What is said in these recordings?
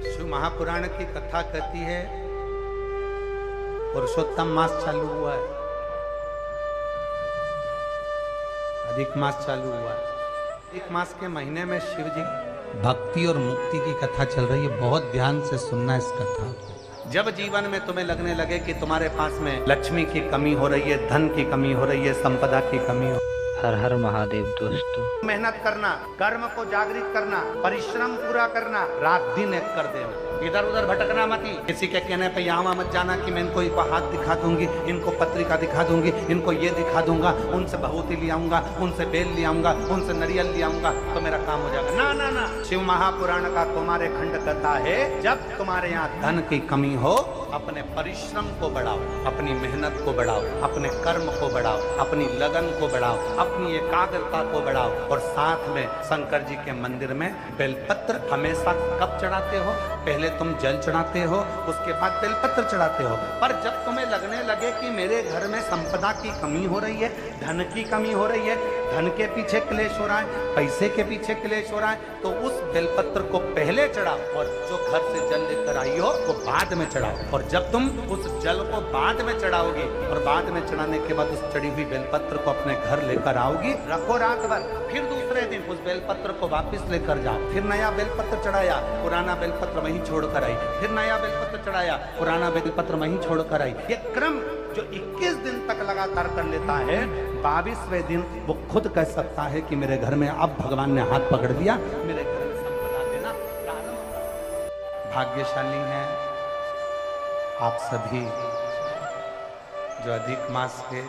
शिव महापुराण की कथा कहती है पुरुषोत्तम मास चालू हुआ है, अधिक मास चालू हुआ है। अधिक मास के महीने में शिव जी भक्ति और मुक्ति की कथा चल रही है। बहुत ध्यान से सुनना इस कथा। जब जीवन में तुम्हें लगने लगे कि तुम्हारे पास में लक्ष्मी की कमी हो रही है, धन की कमी हो रही है, संपदा की कमी हो, हर हर महादेव दोस्तों। मेहनत करना, कर्म को जागृत करना, परिश्रम पूरा करना, रात दिन एक कर देना, इधर उधर भटकना मत। किसी के कहने पे यहाँ मत जाना कि मैं इनको हाथ दिखा दूंगी, इनको पत्रिका दिखा दूंगी, इनको ये दिखा दूंगा, उनसे भभूति ले आऊंगा, उनसे बेल ले आऊंगा, उनसे नारियल ले आऊंगा तो मेरा काम हो जाएगा। ना ना ना, शिव महापुराण का कुमार खंड कहता है जब तुम्हारे यहाँ धन की कमी हो, अपने परिश्रम को बढ़ाओ, अपनी मेहनत को बढ़ाओ, अपने कर्म को बढ़ाओ, अपनी लगन को बढ़ाओ, अपनी एकाग्रता को बढ़ाओ। और साथ में शंकर जी के मंदिर में बेलपत्र हमेशा कब चढ़ाते हो? पहले तुम जल चढ़ाते हो, उसके बाद बेलपत्र चढ़ाते हो। पर जब तुम्हें लगने लगे कि मेरे घर में संपदा की कमी हो रही है, धन की कमी हो रही है, धन के पीछे क्लेश हो रहा है, पैसे के पीछे क्लेश हो रहा है, तो उस बेलपत्र को पहले चढ़ाओ और जो घर से जल लेकर आई हो तो बाद में चढ़ाओ। और जब तुम उस जल को बाद में चढ़ाओगे और बाद में चढ़ाने के बाद उस चढ़ी हुई बेलपत्र को अपने घर लेकर आओगी, रखो रात भर, फिर दूसरे दिन उस बेलपत्र को वापस लेकर जाओ, फिर नया बेलपत्र चढ़ाया, पुराना बेलपत्र वहीं छोड़कर आई, फिर नया बेलपत्र चढ़ाया, पुराना बेलपत्र वहीं छोड़कर आई। ये क्रम जो 21 दिन तक लगातार कर लेता है, 22वें दिन वो खुद कह सकता है कि मेरे घर में अब भगवान ने हाथ पकड़ दिया, मेरे घर में संपदा देना प्रारंभ। भाग्यशाली हैं आप सभी जो अधिक मास के,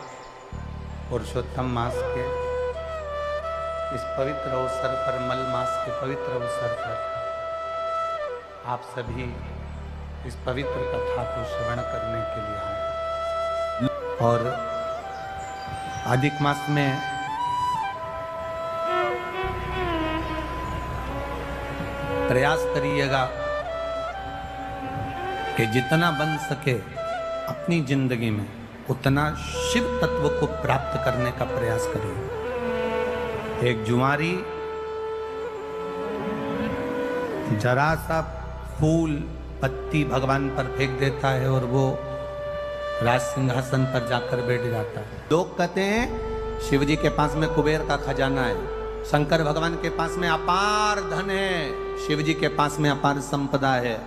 पुरुषोत्तम मास के इस पवित्र अवसर पर, मल मास के पवित्र अवसर पर आप सभी इस पवित्र कथा को श्रवण करने के लिए आए। और अधिक मास में प्रयास करिएगा कि जितना बन सके अपनी जिंदगी में उतना शिव तत्व को प्राप्त करने का प्रयास करिए। एक जुआरी जरा सा फूल पत्ती भगवान पर फेंक देता है और वो राज सिंहासन पर जाकर बैठ जाता है। लोग कहते हैं शिव जी के पास में कुबेर का खजाना है, शंकर भगवान के पास में अपार धन है, शिव जी के पास में अपार संपदा है।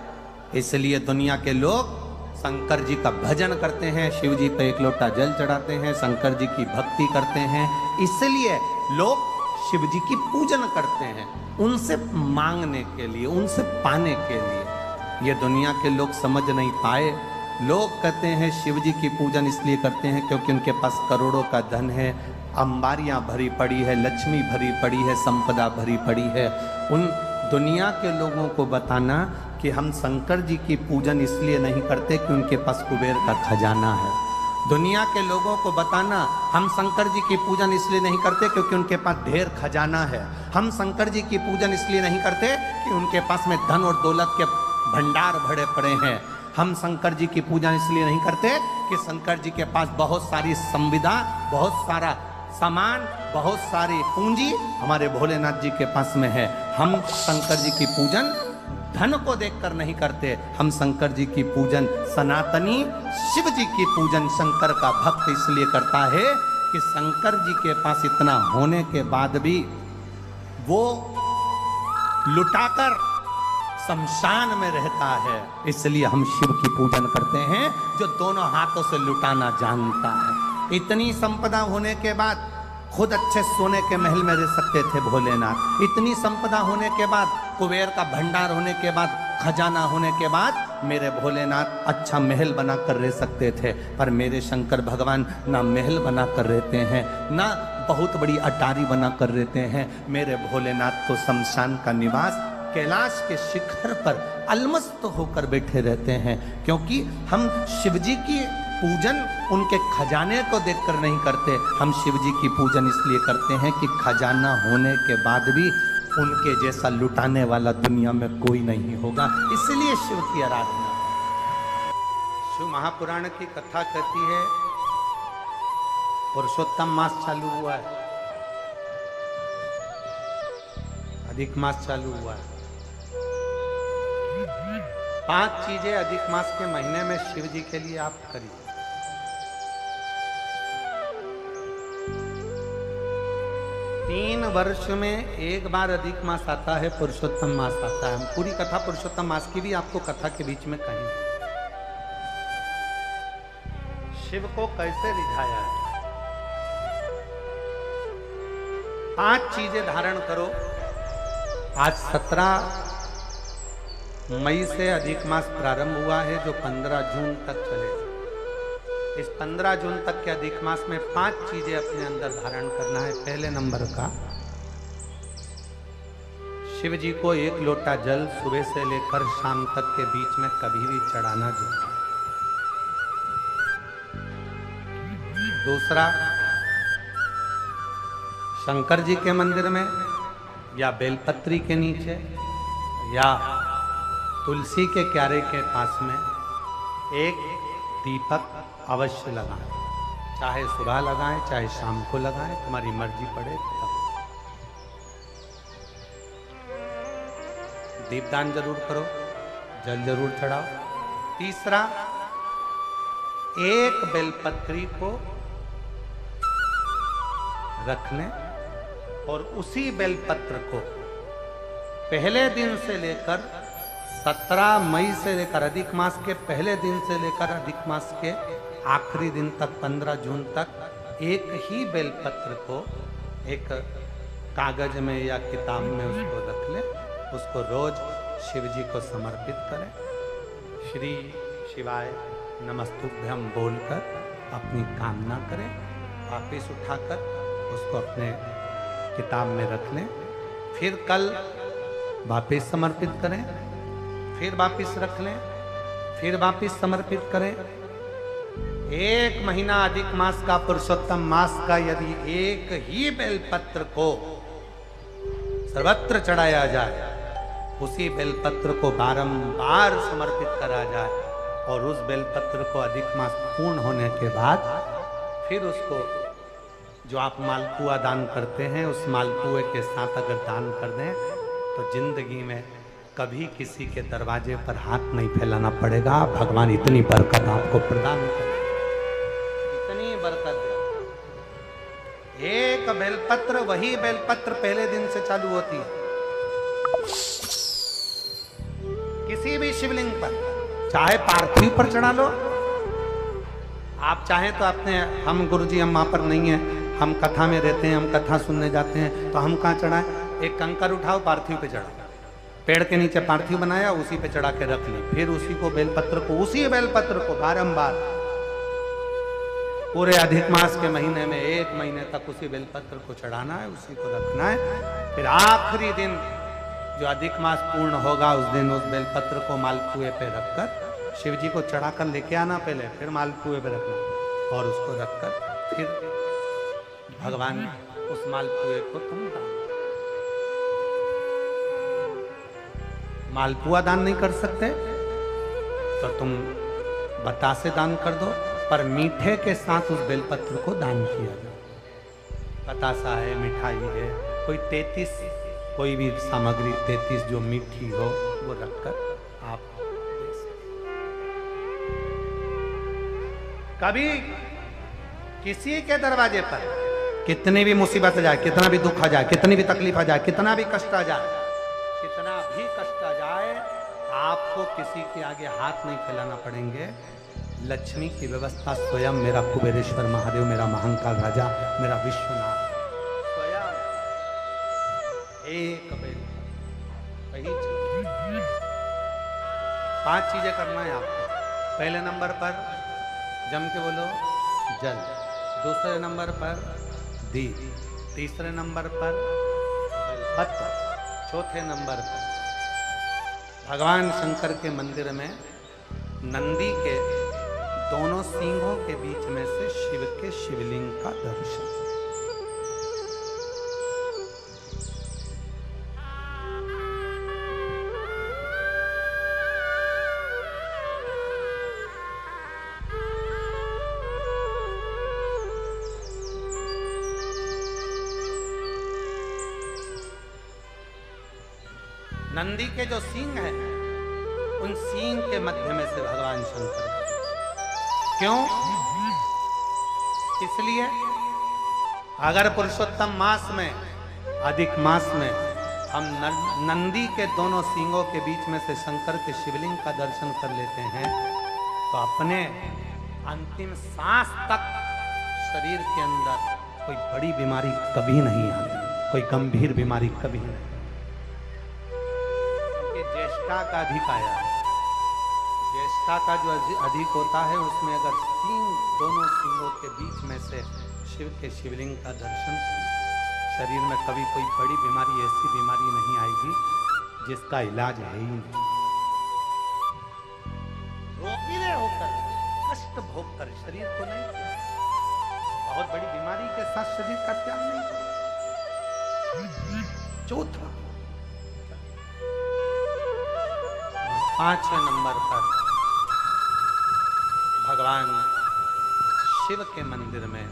इसलिए दुनिया के लोग शंकर जी का भजन करते हैं, शिव जी पे एक लोटा जल चढ़ाते हैं, शंकर जी की भक्ति करते हैं। इसलिए लोग शिव जी की पूजन करते हैं, उनसे मांगने के लिए, उनसे पाने के लिए। ये दुनिया के लोग समझ नहीं पाए। लोग कहते हैं शिव जी की पूजन इसलिए करते हैं क्योंकि उनके पास करोड़ों का धन है, अंबारियां भरी पड़ी है, लक्ष्मी भरी पड़ी है, संपदा भरी पड़ी है। उन दुनिया के लोगों को बताना कि हम शंकर जी की पूजन इसलिए नहीं करते कि उनके पास कुबेर का खजाना है। दुनिया के लोगों को बताना हम शंकर जी की पूजन इसलिए नहीं करते क्योंकि उनके पास ढेर खजाना है। हम शंकर जी की पूजन इसलिए नहीं करते कि उनके पास में धन और दौलत के भंडार भरे पड़े हैं। हम शंकर जी की पूजन इसलिए नहीं करते कि शंकर जी के पास बहुत सारी संविदा, बहुत सारा सामान, बहुत सारी पूंजी हमारे भोलेनाथ जी के पास में है। हम शंकर जी की पूजन धन को देखकर नहीं करते, हम शंकर जी की पूजन, सनातनी शिव जी की पूजन शंकर का भक्त इसलिए करता है कि शंकर जी के पास इतना होने के बाद भी वो लुटाकर शमशान में रहता है। इसलिए हम शिव की पूजन करते हैं जो दोनों हाथों से लुटाना जानता है। इतनी संपदा होने के बाद खुद अच्छे सोने के महल में रह सकते थे भोलेनाथ। इतनी संपदा होने के बाद, कुबेर का भंडार होने के बाद, खजाना होने के बाद मेरे भोलेनाथ अच्छा महल बनाकर रह सकते थे। पर मेरे शंकर भगवान ना महल बनाकर रहते हैं, ना बहुत बड़ी अटारी बनाकर रहते हैं। मेरे भोलेनाथ तो शमशान का निवास कैलाश के शिखर पर अलमस्त होकर बैठे रहते हैं। क्योंकि हम शिव जी की पूजन उनके खजाने को देखकर नहीं करते, हम शिव जी की पूजन इसलिए करते हैं कि खजाना होने के बाद भी उनके जैसा लुटाने वाला दुनिया में कोई नहीं होगा। इसलिए शिव की आराधना। शिव महापुराण की कथा कहती है पुरुषोत्तम मास चालू हुआ है, अधिक मास चालू हुआ है। 5 चीजें अधिक मास के महीने में शिव जी के लिए आप करिए। तीन वर्ष में एक बार अधिक मास आता है, पुरुषोत्तम मास आता है। हम पूरी कथा पुरुषोत्तम मास की भी आपको कथा के बीच में कहेंगे। शिव को कैसे रिझाया है? 5 चीजें धारण करो। आज 17 मई से अधिक मास प्रारंभ हुआ है, जो 15 जून तक चलेगा। इस 15 जून तक के अधिक मास में 5 चीजें अपने अंदर धारण करना है। पहले नंबर का, शिव जी को 1 लोटा जल सुबह से लेकर शाम तक के बीच में कभी भी चढ़ाना चाहिए। दूसरा, शंकर जी के मंदिर में या बेलपत्री के नीचे या तुलसी के क्यारे के पास में एक दीपक अवश्य लगाएं। चाहे सुबह लगाएं, चाहे शाम को लगाएं, तुम्हारी मर्जी पड़े तब। दीपदान जरूर करो, जल जरूर चढ़ाओ। तीसरा, एक बेलपत्री को रख लें और उसी बेलपत्र को पहले दिन से लेकर 17 मई से लेकर अधिक मास के पहले दिन से लेकर अधिक मास के आखिरी दिन तक 15 जून तक एक ही बेलपत्र को एक कागज में या किताब में उसको रख लें। उसको रोज शिव जी को समर्पित करें। श्री शिवाय नमस्तुभ्यं बोलकर अपनी कामना करें। वापिस उठाकर उसको अपने किताब में रख लें। फिर कल वापिस समर्पित करें, फिर वापिस रख लें, फिर वापिस समर्पित करें। 1 महीना अधिक मास का, पुरुषोत्तम मास का, यदि एक ही बेलपत्र को सर्वत्र चढ़ाया जाए, उसी बेलपत्र को बारंबार समर्पित करा जाए और उस बेलपत्र को अधिक मास पूर्ण होने के बाद फिर उसको जो आप मालपुआ दान करते हैं, उस मालपुए के साथ अगर दान कर दें तो जिंदगी में कभी किसी के दरवाजे पर हाथ नहीं फैलाना पड़ेगा। भगवान इतनी बरकत आपको प्रदान करे, इतनी बरकत। एक बेलपत्र, वही बेलपत्र पहले दिन से चालू होती है। किसी भी शिवलिंग पर, चाहे पार्थिव पर चढ़ा लो, आप चाहें तो अपने, हम गुरुजी हम वहां पर नहीं है, हम कथा में रहते हैं, हम कथा सुनने जाते हैं, तो हम कहाँ चढ़ाएं? एक कंकर उठाओ, पार्थिव पे चढ़ाओ। पेड़ के नीचे पार्थिव बनाया, उसी पे चढ़ा के रख ली। फिर उसी को बेलपत्र को, उसी बेलपत्र को बारंबार पूरे अधिक मास के महीने में 1 महीने तक उसी बेलपत्र को चढ़ाना है, उसी को रखना है। फिर आखिरी दिन जो अधिक मास पूर्ण होगा, उस दिन उस बेलपत्र को मालपुए पे रखकर शिव जी को चढ़ाकर लेके आना पहले, फिर मालपुए पे रखना और उसको रखकर फिर भगवान उस मालपुए को तुम दान। मालपुआ दान नहीं कर सकते तो तुम बतासे दान कर दो, पर मीठे के साथ उस बेलपत्र को दान किया जाए। बतासा है, मिठाई है, कोई 33 कोई भी सामग्री 33 जो मीठी हो वो रखकर आप दे सकते। कभी किसी के दरवाजे पर कितनी भी मुसीबत आ जाए, कितना भी दुख आ जाए, कितनी भी तकलीफ आ जाए, कितना भी कष्ट आ जाए, कितना भी कष्ट आ जाए, आपको किसी के आगे हाथ नहीं फैलाना पड़ेंगे। लक्ष्मी की व्यवस्था स्वयं मेरा कुबेरेश्वर महादेव, मेरा महाकाल राजा, मेरा विश्वनाथ स्वयं एक बेल वही 5 चीजें करना है आपको। पहले नंबर पर जम के बोलो जल, दूसरे नंबर पर दीप, तीसरे नंबर पर पत्र, चौथे नंबर पर भगवान शंकर के मंदिर में नंदी के दोनों सींगों के बीच में से शिव के शिवलिंग का दर्शन। नंदी के जो सींग हैं उन सींग के मध्य में से भगवान शंकर का। क्यों? इसलिए अगर पुरुषोत्तम मास में, अधिक मास में हम नंदी के दोनों सींगों के बीच में से शंकर के शिवलिंग का दर्शन कर लेते हैं तो अपने अंतिम सांस तक शरीर के अंदर कोई बड़ी बीमारी कभी नहीं आती, कोई गंभीर बीमारी कभी नहीं। क्योंकि ज्येष्ठा का अधिक आया है, ज्येष्ठा का जो अधिक होता है उसमें अगर सींग, दोनों सींगों के बीच में से शिव के शिवलिंग का दर्शन, शरीर में कभी कोई बड़ी बीमारी, ऐसी बीमारी नहीं आएगी जिसका इलाज है ही नहीं। रोगीले होकर, कष्ट भोग कर शरीर को नहीं, बहुत बड़ी बीमारी के साथ शरीर का त्याग नहीं करो। चौथा, 5वें नंबर पर भगवान शिव के मंदिर में,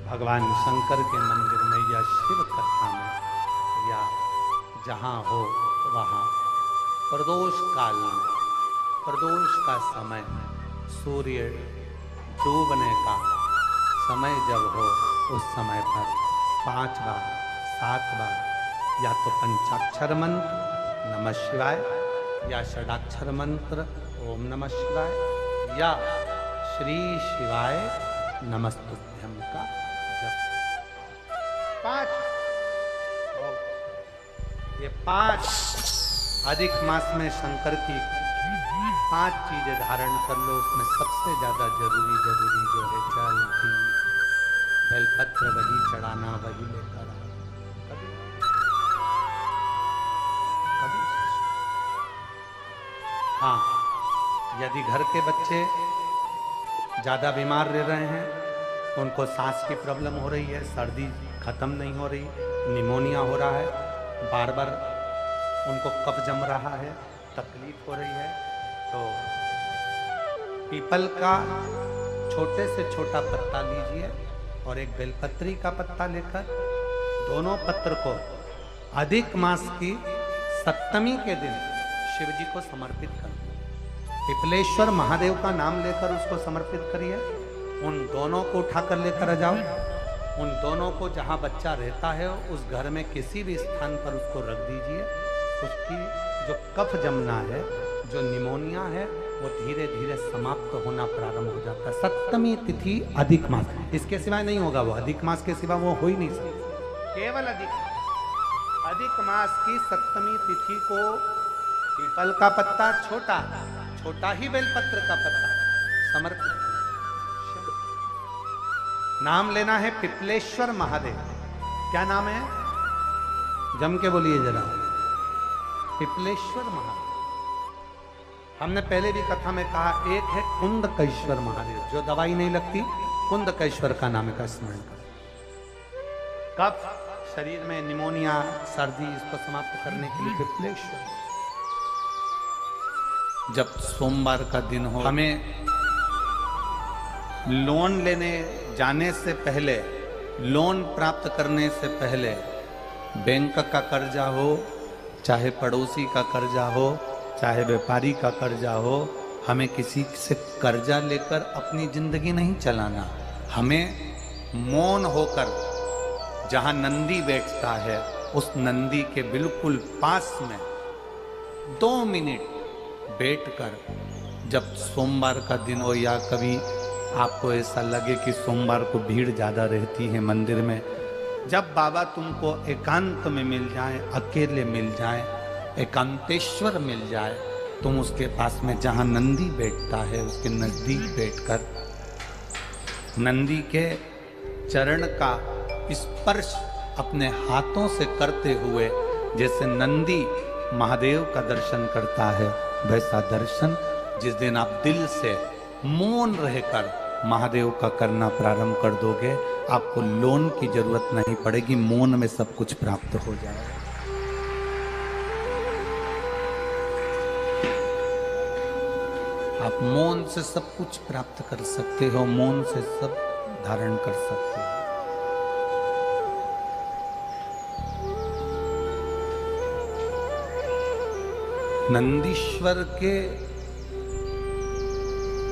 भगवान शंकर के मंदिर में या शिव कथा में या जहाँ हो वहाँ प्रदोष काल में, प्रदोष का समय, सूर्य डूबने का समय जब हो उस समय पर 5 बार 7 बार या तो पंचाक्षर मंत्र नमः शिवाय या षडाक्षर मंत्र ओम नमः शिवाय या श्री शिवाय नमस्तुभ्यं का जप। 5 ये 5 अधिक मास में शंकर की 5 चीजें धारण कर लो। उसमें सबसे ज्यादा जरूरी जो है जल, दीप, बेलपत्र वही चढ़ाना, वही लेकर कभी कभी। हाँ, यदि घर के बच्चे ज्यादा बीमार रह रहे हैं, उनको सांस की प्रॉब्लम हो रही है, सर्दी खत्म नहीं हो रही, निमोनिया हो रहा है, बार बार उनको कफ जम रहा है, तकलीफ हो रही है, तो पीपल का छोटे से छोटा पत्ता लीजिए और एक बेलपत्री का पत्ता लेकर दोनों पत्र को अधिक मास की सप्तमी के दिन शिव जी को समर्पित कर, पिपलेश्वर महादेव का नाम लेकर उसको समर्पित करिए। उन दोनों को उठाकर लेकर आ जाओ, उन दोनों को जहाँ बच्चा रहता है उस घर में किसी भी स्थान पर उसको रख दीजिए। उसकी जो कफ जमना है, जो निमोनिया है, वो धीरे धीरे समाप्त होना प्रारंभ हो जाता है। सप्तमी तिथि अधिक मास, इसके सिवाय नहीं होगा वो, अधिक मास के सिवा वो हो ही नहीं सकता। केवल अधिक मास की सप्तमी तिथि को पीपल का पत्ता, छोटा ही बेलपत्र का पत्ता समर्पित, नाम लेना है पिपलेश्वर महादेव। क्या नाम है? जम के बोलिए जरा, पिपलेश्वर महादेव। हमने पहले भी कथा में कहा, एक है कुंदकेश्वर महादेव, जो दवाई नहीं लगती, कुंदकेश्वर का नाम का स्मरण कर। कफ शरीर में, निमोनिया, सर्दी, इसको समाप्त करने के लिए पिपलेश्वर। जब सोमवार का दिन हो, हमें लोन लेने जाने से पहले, लोन प्राप्त करने से पहले, बैंक का कर्जा हो, चाहे पड़ोसी का कर्जा हो, चाहे व्यापारी का कर्जा हो, हमें किसी से कर्जा लेकर अपनी जिंदगी नहीं चलाना। हमें मौन होकर, जहाँ नंदी बैठता है उस नंदी के बिल्कुल पास में 2 मिनट बैठकर, जब सोमवार का दिन हो या कभी आपको ऐसा लगे कि सोमवार को भीड़ ज़्यादा रहती है मंदिर में, जब बाबा तुमको एकांत में मिल जाए, अकेले मिल जाए, एकांतेश्वर मिल जाए, तुम उसके पास में जहाँ नंदी बैठता है उसके नज़दीक बैठकर नंदी के चरण का स्पर्श अपने हाथों से करते हुए, जैसे नंदी महादेव का दर्शन करता है, वैसा दर्शन जिस दिन आप दिल से मौन रहकर महादेव का करना प्रारंभ कर दोगे, आपको लोन की जरूरत नहीं पड़ेगी, मौन में सब कुछ प्राप्त हो जाएगा। आप मौन से सब कुछ प्राप्त कर सकते हो, मौन से सब धारण कर सकते हो। नंदीश्वर के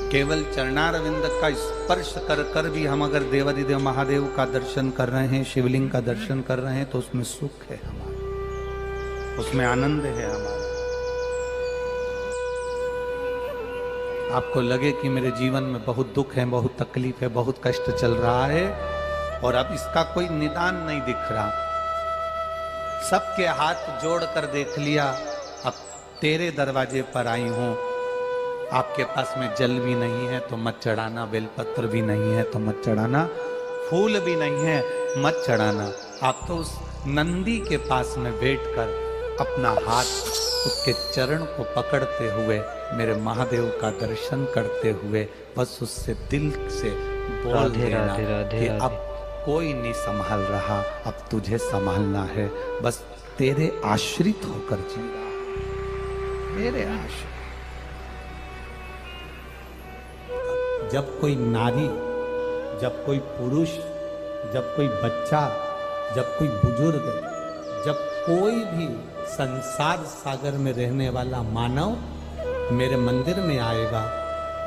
केवल चरणारविंद का स्पर्श कर कर भी हम अगर देवाधिदेव महादेव का दर्शन कर रहे हैं, शिवलिंग का दर्शन कर रहे हैं, तो उसमें सुख है हमारा, उसमें आनंद है हमारा। आपको लगे कि मेरे जीवन में बहुत दुख है, बहुत तकलीफ है, बहुत कष्ट चल रहा है और अब इसका कोई निदान नहीं दिख रहा, सबके हाथ जोड़ कर देख लिया, अब तेरे दरवाजे पर आई हूं। आपके पास में जल भी नहीं है तो मत चढ़ाना, बेलपत्र भी नहीं है तो मत चढ़ाना, फूल भी नहीं है मत चढ़ाना। आप तो उस नंदी के पास में बैठकर अपना हाथ उसके चरण को पकड़ते हुए मेरे महादेव का दर्शन करते हुए बस उससे दिल से बोल राधे देना राधे राधे कि राधे। अब कोई नहीं संभाल रहा, अब तुझे संभालना है, बस तेरे आश्रित होकर जी रहा, मेरे आश्रित। जब कोई नारी, जब कोई पुरुष, जब कोई बच्चा, जब कोई बुजुर्ग, जब कोई भी संसार सागर में रहने वाला मानव मेरे मंदिर में आएगा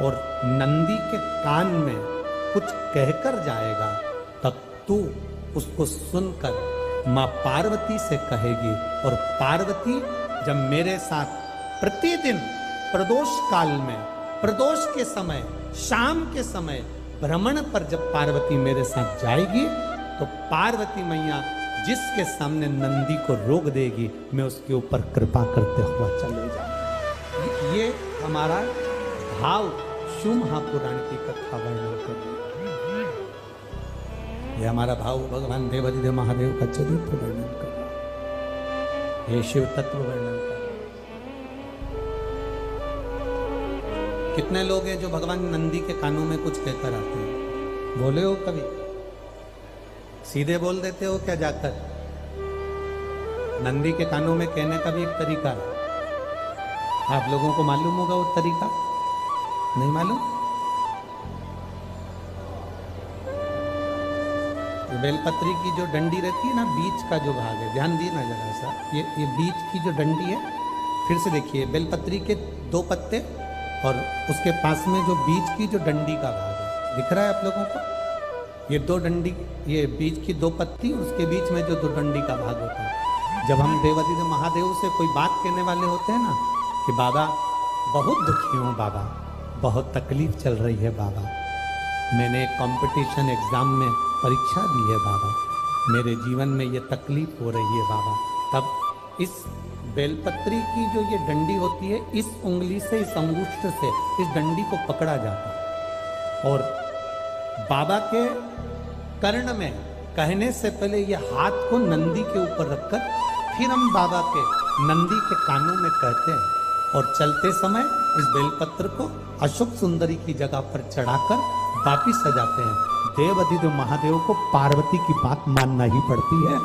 और नंदी के कान में कुछ कहकर जाएगा, तब तू उसको सुनकर माँ पार्वती से कहेगी। और पार्वती जब मेरे साथ प्रतिदिन प्रदोष काल में, प्रदोष के समय, शाम के समय भ्रमण पर जब पार्वती मेरे साथ जाएगी तो पार्वती मैया जिसके सामने नंदी को रोक देगी, मैं उसके ऊपर कृपा करते हुआ चले जाऊंगा। ये हमारा भाव शिव महापुराण की कथा वर्णन कर रही है। ये हमारा भाव भगवान देवाधिदेव महादेव का चरित्र वर्णन कर रहा है, ये शिव तत्व वर्णन कर रहा है। कितने लोग हैं जो भगवान नंदी के कानों में कुछ कहकर आते हैं? बोले हो कभी? सीधे बोल देते हो क्या जाकर? नंदी के कानों में कहने का भी एक तरीका है, आप लोगों को मालूम होगा वो तरीका? नहीं मालूम? बेलपत्री की जो डंडी रहती है ना, बीच का जो भाग है, ध्यान दिए ना जरा सा, ये बीच की जो डंडी है, फिर से देखिए, बेलपत्री के 2 पत्ते और उसके पास में जो बीच की जो डंडी का भाग है, दिख रहा है आप लोगों को? ये 2 डंडी, ये बीच की 2 पत्ती, उसके बीच में जो 2 डंडी का भाग होता है। जब हम देवाधिदेव महादेव से कोई बात कहने वाले होते हैं ना कि बाबा बहुत दुखी हूँ, बाबा बहुत तकलीफ चल रही है, बाबा मैंने एक कंपटीशन एग्जाम में परीक्षा दी है, बाबा मेरे जीवन में ये तकलीफ हो रही है, बाबा, तब इस बेलपत्री की जो ये डंडी होती है, इस उंगली से, इस अंगुष्ठ से इस डंडी को पकड़ा जाता है और बाबा के कर्ण में कहने से पहले ये हाथ को नंदी के ऊपर रखकर फिर हम बाबा के नंदी के कानों में कहते हैं और चलते समय इस बेलपत्र को अशोक सुंदरी की जगह पर चढ़ाकर वापिस सजाते हैं। देवाधिदेव महादेव को पार्वती की बात मानना ही पड़ती है।